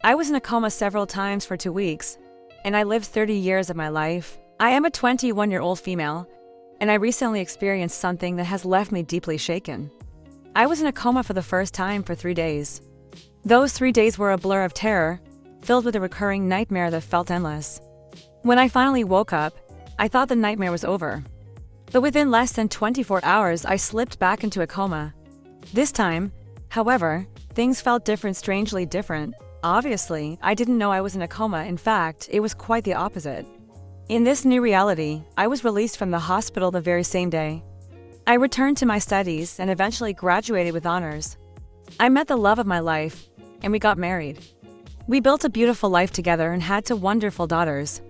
I was in a coma several times for 2 weeks, and I lived 30 years of my life. I am a 21-year-old female, and I recently experienced something that has left me deeply shaken. I was in a coma for the first time for 3 days. Those 3 days were a blur of terror, filled with a recurring nightmare that felt endless. When I finally woke up, I thought the nightmare was over. But within less than 24 hours, I slipped back into a coma. This time, however, things felt different, strangely different. Obviously, I didn't know I was in a coma. In fact, it was quite the opposite. In this new reality, I was released from the hospital the very same day. I returned to my studies and eventually graduated with honors. I met the love of my life, and we got married. We built a beautiful life together and had 2 wonderful daughters.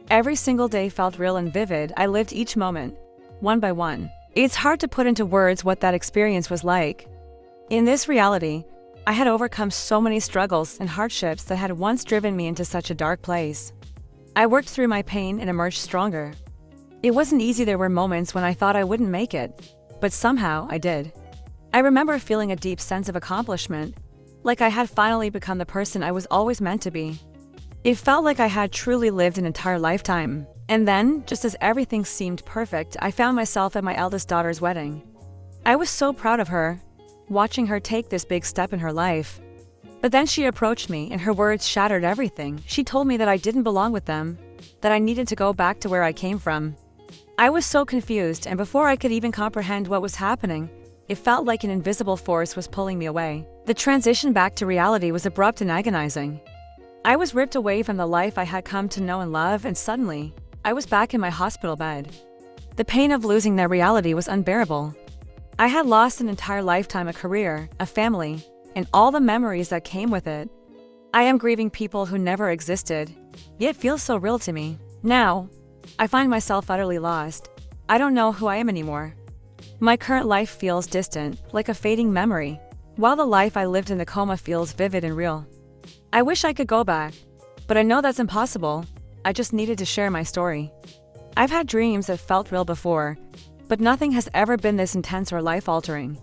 Every single day felt real and vivid. I lived each moment, one by one. It's hard to put into words what that experience was like. In this reality, I had overcome so many struggles and hardships that had once driven me into such a dark place. I worked through my pain and emerged stronger. It wasn't easy. There were moments when I thought I wouldn't make it, but somehow I did. I remember feeling a deep sense of accomplishment, like I had finally become the person I was always meant to be. It felt like I had truly lived an entire lifetime. And then, just as everything seemed perfect, I found myself at my eldest daughter's wedding. I was so proud of her, watching her take this big step in her life. But then she approached me and her words shattered everything. She told me that I didn't belong with them, that I needed to go back to where I came from. I was so confused, and before I could even comprehend what was happening, it felt like an invisible force was pulling me away. The transition back to reality was abrupt and agonizing. I was ripped away from the life I had come to know and love, and suddenly, I was back in my hospital bed. The pain of losing that reality was unbearable. I had lost an entire lifetime, a career, a family, and all the memories that came with it. I am grieving people who never existed, yet feel so real to me. Now, I find myself utterly lost. I don't know who I am anymore. My current life feels distant, like a fading memory, while the life I lived in the coma feels vivid and real. I wish I could go back, but I know that's impossible. I just needed to share my story. I've had dreams that felt real before, but nothing has ever been this intense or life-altering.